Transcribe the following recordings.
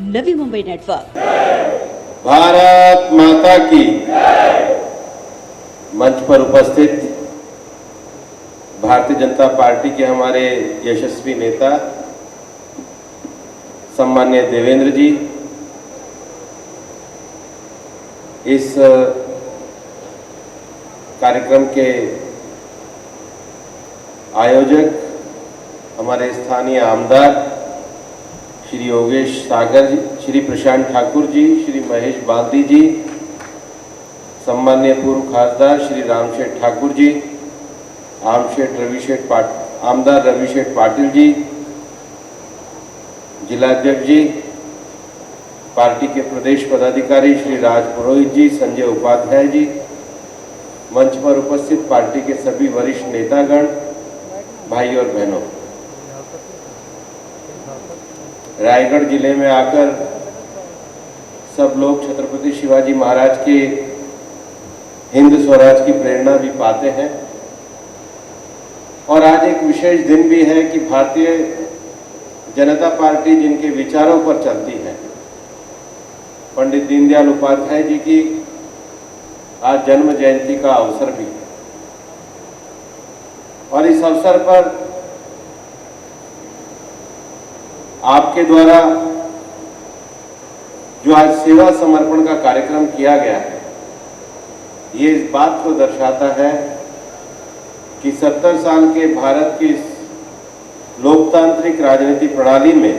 Navi Mumbai network. Bharat माता की मंच पर उपस्थित भारतीय जनता पार्टी के हमारे यशस्वी नेता सम्माननीय देवेंद्र जी, इस कार्यक्रम के आयोजक हमारे स्थानीय आमदार श्री योगेश सागर जी, श्री प्रशांत ठाकुर जी, श्री महेश बाल्दी जी, सम्माननीय पूर्व खासदार श्री रामशेठ ठाकुर जी, आमदार रविशेठ पाटिल जी, जिलाध्यक्ष जी, पार्टी के प्रदेश पदाधिकारी श्री राज पुरोहित जी, संजय उपाध्याय जी, मंच पर उपस्थित पार्टी के सभी वरिष्ठ नेतागण, भाई और बहनों, रायगढ़ जिले में आकर सब लोग छत्रपति शिवाजी महाराज के हिंद स्वराज की प्रेरणा भी पाते हैं। और आज एक विशेष दिन भी है कि भारतीय जनता पार्टी जिनके विचारों पर चलती है, पंडित दीनदयाल उपाध्याय जी की आज जन्म जयंती का अवसर भी है। और इस अवसर पर आपके द्वारा जो आज सेवा समर्पण का कार्यक्रम किया गया है, ये इस बात को दर्शाता है कि 70 साल के भारत की लोकतांत्रिक राजनीति प्रणाली में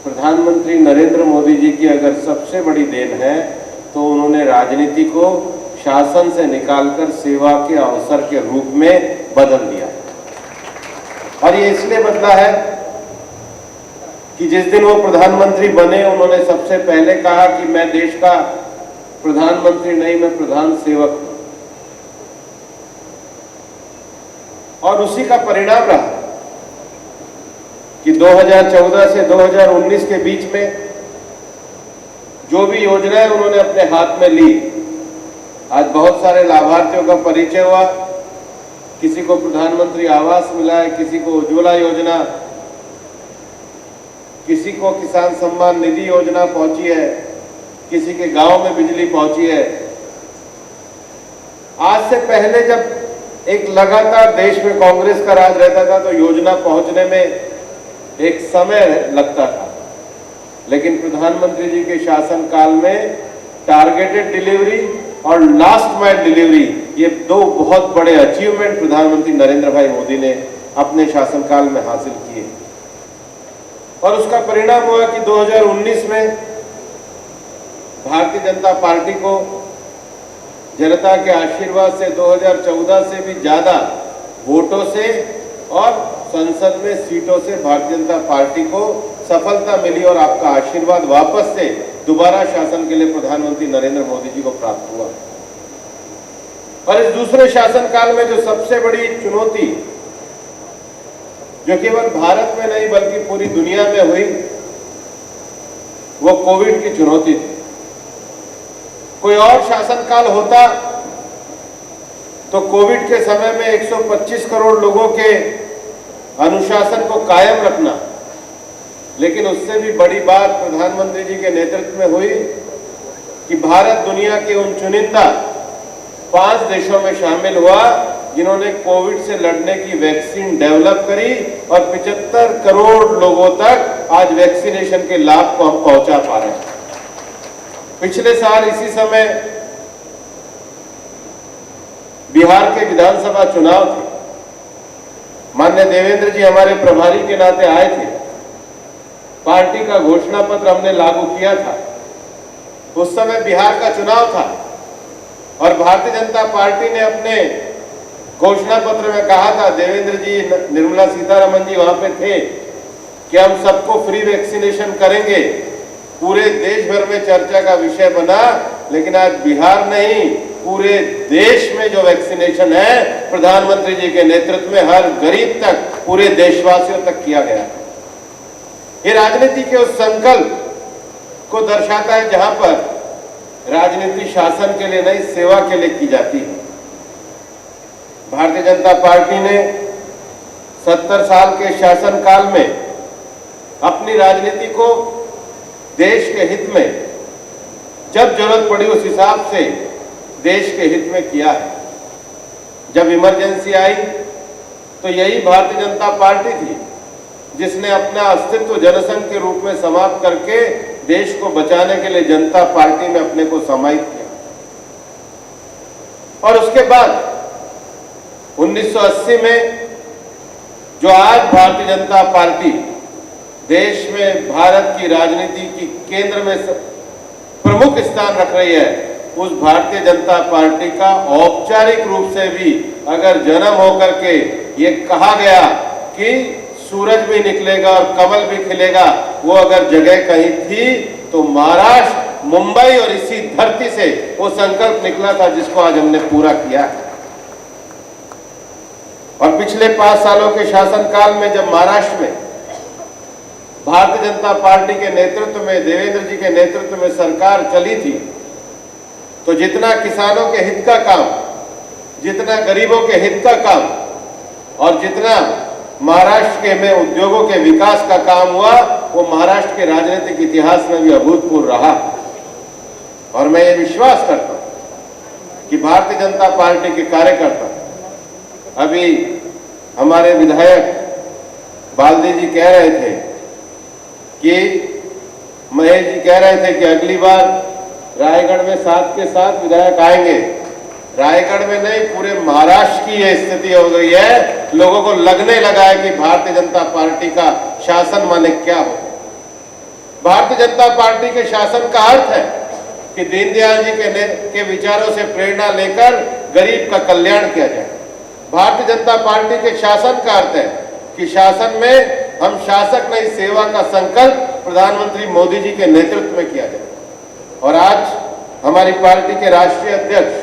प्रधानमंत्री नरेंद्र मोदी जी की अगर सबसे बड़ी देन है तो उन्होंने राजनीति को शासन से निकालकर सेवा के अवसर के रूप में बदल दिया। और ये इसलिए बदला है कि जिस दिन वो प्रधानमंत्री बने, उन्होंने सबसे पहले कहा कि मैं देश का प्रधानमंत्री नहीं, मैं प्रधान सेवक हूं। और उसी का परिणाम रहा कि 2014 से 2019 के बीच में जो भी योजनाएं उन्होंने अपने हाथ में ली, आज बहुत सारे लाभार्थियों का परिचय हुआ। किसी को प्रधानमंत्री आवास मिला है, किसी को उज्ज्वला योजना, किसी को किसान सम्मान निधि योजना पहुंची है, किसी के गांव में बिजली पहुंची है। आज से पहले जब एक लगातार देश में कांग्रेस का राज रहता था तो योजना पहुंचने में एक समय लगता था, लेकिन प्रधानमंत्री जी के शासनकाल में टारगेटेड डिलीवरी और लास्ट माइल डिलीवरी, ये दो बहुत बड़े अचीवमेंट प्रधानमंत्री नरेंद्र भाई मोदी ने अपने शासनकाल में हासिल किए। और उसका परिणाम हुआ कि 2019 में भारतीय जनता पार्टी को जनता के आशीर्वाद से 2014 से भी ज्यादा वोटों से और संसद में सीटों से भारतीय जनता पार्टी को सफलता मिली और आपका आशीर्वाद वापस से दोबारा शासन के लिए प्रधानमंत्री नरेंद्र मोदी जी को प्राप्त हुआ। और इस दूसरे शासनकाल में जो सबसे बड़ी चुनौती, जो केवल भारत में नहीं बल्कि पूरी दुनिया में हुई, वो कोविड की चुनौती थी। कोई और शासनकाल होता तो कोविड के समय में 125 करोड़ लोगों के अनुशासन को कायम रखना, लेकिन उससे भी बड़ी बात प्रधानमंत्री जी के नेतृत्व में हुई कि भारत दुनिया के उन चुनिंदा 5 देशों में शामिल हुआ जिन्होंने कोविड से लड़ने की वैक्सीन डेवलप करी और 75 करोड़ लोगों तक आज वैक्सीनेशन के लाभ को हम पहुंचा पा रहे हैं। पिछले साल इसी समय बिहार के विधानसभा चुनाव थे। माननीय देवेंद्र जी हमारे प्रभारी के नाते आए थे। पार्टी का घोषणा पत्र हमने लागू किया था। उस समय बिहार का चुनाव था और भारतीय जनता पार्टी ने अपने घोषणा पत्र में कहा था, देवेंद्र जी, निर्मला सीतारमण जी वहां पे थे, कि हम सबको फ्री वैक्सीनेशन करेंगे। पूरे देश भर में चर्चा का विषय बना, लेकिन आज बिहार नहीं, पूरे देश में जो वैक्सीनेशन है प्रधानमंत्री जी के नेतृत्व में हर गरीब तक, पूरे देशवासियों तक किया गया। ये राजनीति के उस संकल्प को दर्शाता है जहां पर राजनीति शासन के लिए नहीं, सेवा के लिए की जाती है। भारतीय जनता पार्टी ने 70 साल के शासनकाल में अपनी राजनीति को देश के हित में जब जरूरत पड़ी उस हिसाब से देश के हित में किया है। जब इमरजेंसी आई तो यही भारतीय जनता पार्टी थी जिसने अपना अस्तित्व जनसंघ के रूप में समाप्त करके देश को बचाने के लिए जनता पार्टी में अपने को समाहित किया। और उसके बाद 1980 में जो आज भारतीय जनता पार्टी देश में भारत की राजनीति की केंद्र में प्रमुख स्थान रख रही है, उस भारतीय जनता पार्टी का औपचारिक रूप से भी अगर जन्म होकर के ये कहा गया कि सूरज भी निकलेगा और कमल भी खिलेगा, वो अगर जगह कहीं थी तो महाराष्ट्र, मुंबई और इसी धरती से वो संकल्प निकला था जिसको आज हमने पूरा किया। और पिछले 5 सालों के शासनकाल में जब महाराष्ट्र में भारतीय जनता पार्टी के नेतृत्व में, देवेंद्र जी के नेतृत्व में सरकार चली थी, तो जितना किसानों के हित का काम, जितना गरीबों के हित का काम और जितना महाराष्ट्र के में उद्योगों के विकास का काम हुआ, वो महाराष्ट्र के राजनीतिक इतिहास में भी अभूतपूर्व रहा। और मैं ये विश्वास करता हूं कि भारतीय जनता पार्टी के कार्यकर्ता, अभी हमारे विधायक बाल्दी जी कह रहे थे कि महेश जी कह रहे थे कि अगली बार रायगढ़ में 7 के 7 विधायक आएंगे। रायगढ़ में नहीं, पूरे महाराष्ट्र की यह स्थिति हो गई है। लोगों को लगने लगा है कि भारतीय जनता पार्टी का शासन माने क्या हो। भारतीय जनता पार्टी के शासन का अर्थ है कि दीनदयाल जी के विचारों से प्रेरणा लेकर गरीब का कल्याण किया जाए। भारतीय जनता पार्टी के शासन का अर्थ है कि शासन में हम शासक नहीं, सेवा का संकल्प प्रधानमंत्री मोदी जी के नेतृत्व में किया जाए। और आज हमारी पार्टी के राष्ट्रीय अध्यक्ष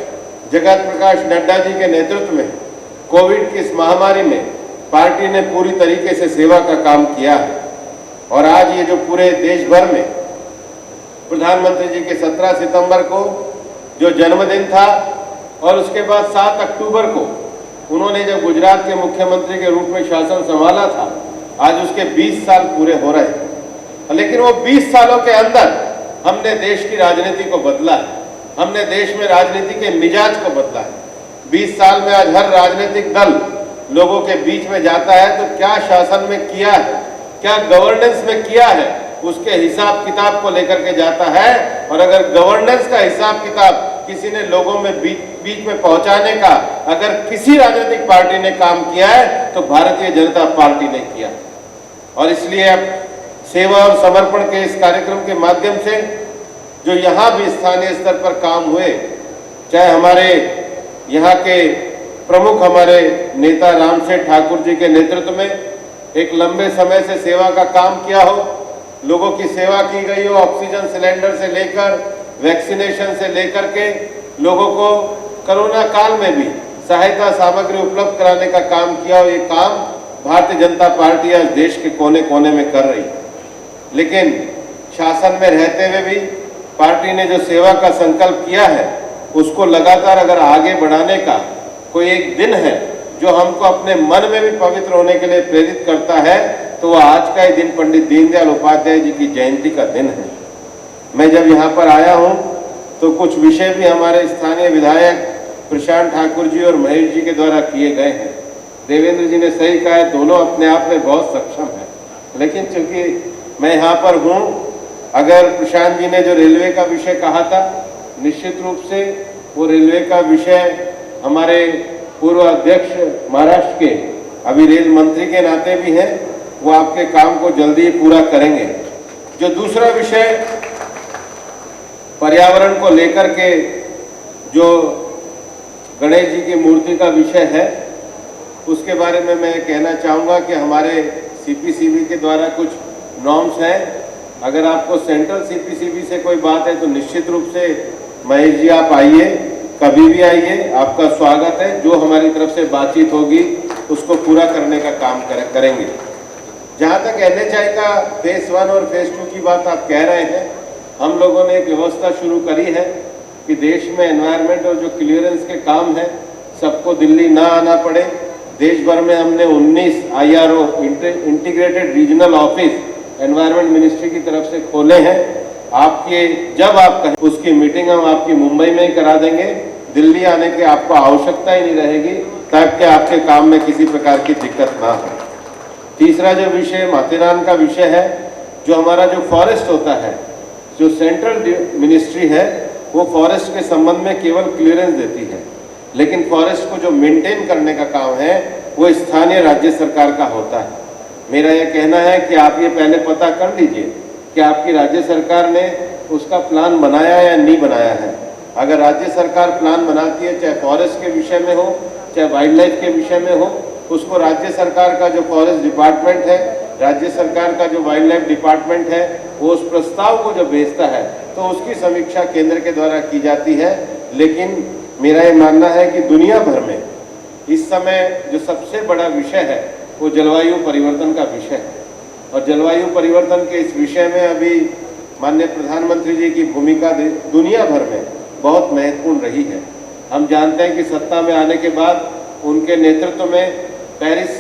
जगत प्रकाश नड्डा जी के नेतृत्व में कोविड की इस महामारी में पार्टी ने पूरी तरीके से सेवा का काम किया है। और आज ये जो पूरे देश भर में प्रधानमंत्री जी के 17 सितंबर को जो जन्मदिन था और उसके बाद 7 अक्टूबर को उन्होंने जब गुजरात के मुख्यमंत्री के रूप में शासन संभाला था, आज उसके 20 साल पूरे हो रहे हैं। लेकिन वो 20 सालों के अंदर हमने देश की राजनीति को बदला है, हमने देश में राजनीति के मिजाज को बदला है। 20 साल में आज हर राजनीतिक दल लोगों के बीच में जाता है तो क्या शासन में किया है, क्या गवर्नेंस में किया है, उसके हिसाब किताब को लेकर के जाता है। और अगर गवर्नेंस का हिसाब किताब किसी ने लोगों में बीच में पहुंचाने का अगर किसी राजनीतिक पार्टी ने काम किया है तो भारतीय जनता पार्टी ने किया। और इसलिए अब सेवा और समर्पण के इस कार्यक्रम के माध्यम से जो यहाँ भी स्थानीय स्तर पर काम हुए, चाहे हमारे यहाँ के प्रमुख हमारे नेता रामसेठ ठाकुर जी के नेतृत्व में एक लंबे समय से सेवा का काम किया हो, लोगों की सेवा की गई हो, ऑक्सीजन सिलेंडर से लेकर वैक्सीनेशन से लेकर के लोगों को कोरोना काल में भी सहायता सामग्री उपलब्ध कराने का काम किया हो, ये काम भारतीय जनता पार्टी आज देश के कोने कोने में कर रही है। लेकिन शासन में रहते हुए भी पार्टी ने जो सेवा का संकल्प किया है उसको लगातार अगर आगे बढ़ाने का कोई एक दिन है जो हमको अपने मन में भी पवित्र होने के लिए प्रेरित करता है, तो वह आज का ही दिन पंडित दीनदयाल उपाध्याय जी की जयंती का दिन है। मैं जब यहाँ पर आया हूँ तो कुछ विषय भी हमारे स्थानीय विधायक प्रशांत ठाकुर जी और महेश जी के द्वारा किए गए हैं। देवेंद्र जी ने सही कहा है, दोनों अपने आप में बहुत सक्षम है, लेकिन चूंकि मैं यहाँ पर हूँ, अगर प्रशांत जी ने जो रेलवे का विषय कहा था, निश्चित रूप से वो रेलवे का विषय हमारे पूर्व अध्यक्ष महाराष्ट्र के अभी रेल मंत्री के नाते भी हैं, वो आपके काम को जल्दी ही पूरा करेंगे। जो दूसरा विषय पर्यावरण को लेकर के जो गणेश जी की मूर्ति का विषय है, उसके बारे में मैं कहना चाहूँगा कि हमारे सीपीसीबी के द्वारा कुछ नॉर्म्स हैं। अगर आपको सेंट्रल सीपीसीबी से कोई बात है तो निश्चित रूप से महेश जी आप आइए, कभी भी आइए, आपका स्वागत है। जो हमारी तरफ से बातचीत होगी उसको पूरा करने का काम करेंगे। जहाँ तक NHI का फेज 1 और फेज 2 की बात आप कह रहे हैं, हम लोगों ने एक व्यवस्था शुरू करी है कि देश में एनवायरनमेंट और जो क्लियरेंस के काम है सबको दिल्ली ना आना पड़े। देश भर में हमने 19 IRO integrated regional office environment ministry की तरफ से खोले हैं आपके जब आप कहें उसकी मीटिंग हम आपकी मुंबई में ही करा देंगे, दिल्ली आने की आपको आवश्यकता ही नहीं रहेगी, ताकि आपके काम में किसी प्रकार की दिक्कत ना हो। तीसरा जो विषय माथेरान का विषय है, जो हमारा जो फॉरेस्ट होता है, जो सेंट्रल मिनिस्ट्री है वो फॉरेस्ट के संबंध में केवल क्लियरेंस देती है, लेकिन फॉरेस्ट को जो मेंटेन करने का काम है वो स्थानीय राज्य सरकार का होता है। मेरा यह कहना है कि आप ये पहले पता कर लीजिए कि आपकी राज्य सरकार ने उसका प्लान बनाया या नहीं बनाया है। अगर राज्य सरकार प्लान बनाती है, चाहे फॉरेस्ट के विषय में हो चाहे वाइल्ड लाइफ के विषय में हो, उसको राज्य सरकार का जो फॉरेस्ट डिपार्टमेंट है, राज्य सरकार का जो वाइल्ड लाइफ डिपार्टमेंट है, वो उस प्रस्ताव को जो भेजता है तो उसकी समीक्षा केंद्र के द्वारा की जाती है। लेकिन मेरा ये मानना है कि दुनिया भर में इस समय जो सबसे बड़ा विषय है वो जलवायु परिवर्तन का विषय है, और जलवायु परिवर्तन के इस विषय में अभी माननीय प्रधानमंत्री जी की भूमिका दुनिया भर में बहुत महत्वपूर्ण रही है। हम जानते हैं कि सत्ता में आने के बाद उनके नेतृत्व में पेरिस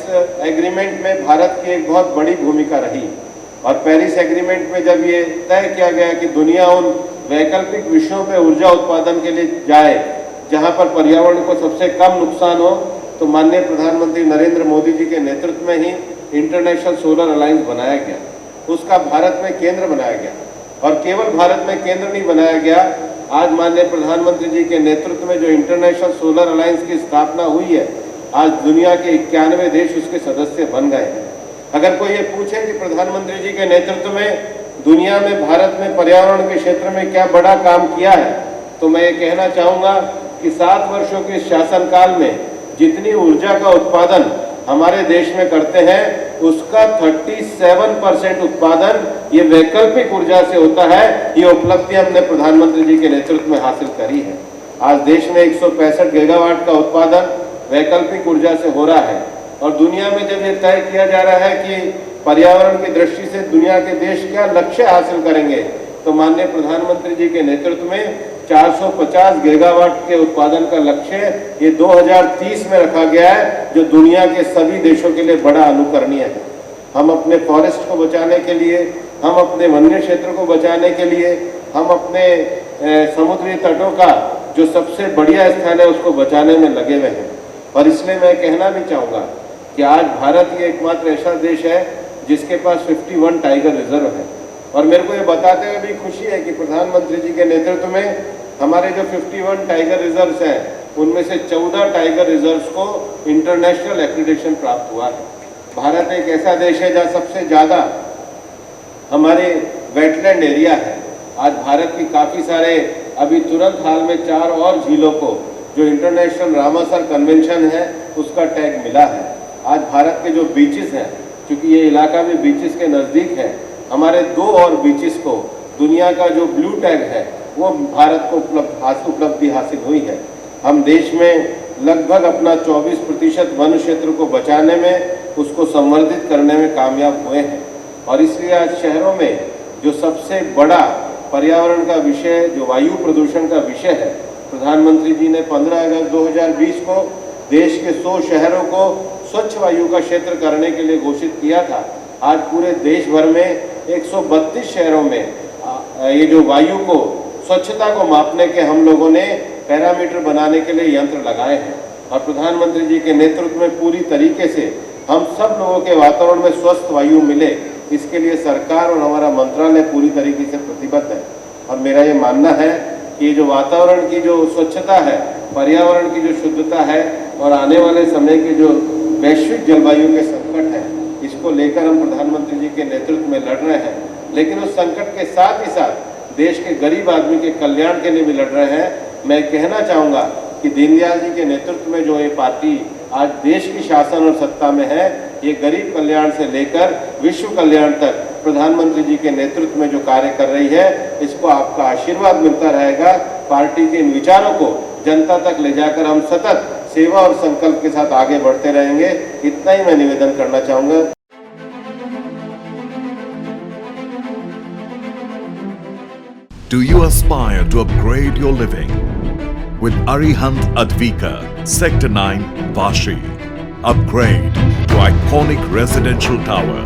एग्रीमेंट में भारत की एक बहुत बड़ी भूमिका रही, और पेरिस एग्रीमेंट में जब ये तय किया गया कि दुनिया उन वैकल्पिक विषयों पर ऊर्जा उत्पादन के लिए जाए जहाँ पर पर्यावरण को सबसे कम नुकसान हो, तो माननीय प्रधानमंत्री नरेंद्र मोदी जी के नेतृत्व में ही इंटरनेशनल सोलर अलायंस बनाया गया, उसका भारत में केंद्र बनाया गया। और केवल भारत में केंद्र नहीं बनाया गया, आज माननीय प्रधानमंत्री जी के नेतृत्व में जो इंटरनेशनल सोलर अलायंस की स्थापना हुई है, आज दुनिया के 91 देश उसके सदस्य बन गए हैं। अगर कोई ये पूछे कि प्रधानमंत्री जी के नेतृत्व में दुनिया में भारत में पर्यावरण के क्षेत्र में क्या बड़ा काम किया है, तो मैं ये कहना चाहूँगा कि 7 वर्षों के शासनकाल में जितनी ऊर्जा का उत्पादन हमारे देश में करते हैं, उसका 37% उत्पादन ये वैकल्पिक ऊर्जा से होता है। ये उपलब्धि हमने प्रधानमंत्री जी के नेतृत्व में हासिल करी है। आज देश में 165 गीगावाट का उत्पादन वैकल्पिक ऊर्जा से हो रहा है, और दुनिया में जब ये तय किया जा रहा है कि पर्यावरण की दृष्टि से दुनिया के देश क्या लक्ष्य हासिल करेंगे, तो माननीय प्रधानमंत्री जी के नेतृत्व में 450 गीगावाट के उत्पादन का लक्ष्य ये 2030 में रखा गया है, जो दुनिया के सभी देशों के लिए बड़ा अनुकरणीय है। हम अपने फॉरेस्ट को बचाने के लिए, हम अपने वन्य क्षेत्र को बचाने के लिए, हम अपने समुद्री तटों का जो सबसे बढ़िया स्थल है उसको बचाने में लगे हुए हैं। और इसलिए मैं कहना भी चाहूँगा कि आज भारत ये एकमात्र ऐसा देश है जिसके पास 51 टाइगर रिजर्व है, और मेरे को ये बताते हुए भी खुशी है कि प्रधानमंत्री जी के नेतृत्व में हमारे जो 51 टाइगर रिजर्व्स हैं, उनमें से 14 टाइगर रिजर्व्स को इंटरनेशनल एक्रीडिटेशन प्राप्त हुआ है। भारत एक ऐसा देश है जहाँ सबसे ज़्यादा हमारे वेटलैंड एरिया है। आज भारत की काफ़ी सारे अभी तुरंत हाल में 4 और झीलों को जो इंटरनेशनल रामसर कन्वेंशन है उसका टैग मिला है। आज भारत के जो बीचेस हैं, क्योंकि ये इलाका भी बीचेस के नज़दीक है, हमारे 2 और बीचेस को दुनिया का जो ब्लू टैग है वो भारत को उपलब्धि हासिल हुई है। हम देश में लगभग अपना 24% वन क्षेत्र को बचाने में, उसको संवर्धित करने में कामयाब हुए हैं। और इसलिए आज शहरों में जो सबसे बड़ा पर्यावरण का विषय, जो वायु प्रदूषण का विषय है, प्रधानमंत्री जी ने 15 अगस्त 2020 को देश के 100 शहरों को स्वच्छ वायु का क्षेत्र करने के लिए घोषित किया था। आज पूरे देश भर में 132 शहरों में ये जो वायु को, स्वच्छता को मापने के हम लोगों ने पैरामीटर बनाने के लिए यंत्र लगाए हैं, और प्रधानमंत्री जी के नेतृत्व में पूरी तरीके से हम सब लोगों के वातावरण में स्वस्थ वायु मिले, इसके लिए सरकार और हमारा मंत्रालय पूरी तरीके से प्रतिबद्ध है। और मेरा ये मानना है कि ये जो वातावरण की जो स्वच्छता है, पर्यावरण की जो शुद्धता है, और आने वाले समय के जो वैश्विक जलवायु के संकट हैं, इसको लेकर हम प्रधानमंत्री जी के नेतृत्व में लड़ रहे हैं। लेकिन उस संकट के साथ ही साथ देश के गरीब आदमी के कल्याण के लिए भी लड़ रहे हैं। मैं कहना चाहूँगा कि दीनदयाल जी के नेतृत्व में जो ये पार्टी आज देश की शासन और सत्ता में है, ये गरीब कल्याण से लेकर विश्व कल्याण तक प्रधानमंत्री जी के नेतृत्व में जो कार्य कर रही है, इसको आपका आशीर्वाद मिलता रहेगा। पार्टी के इन विचारों को जनता तक ले जाकर हम सतत सेवा और संकल्प के साथ आगे बढ़ते रहेंगे। इतना ही मैं निवेदन करना चाहूँगा। Do you aspire to upgrade your living? With Arihant Advika, Sector 9, Vashi. Upgrade to iconic residential tower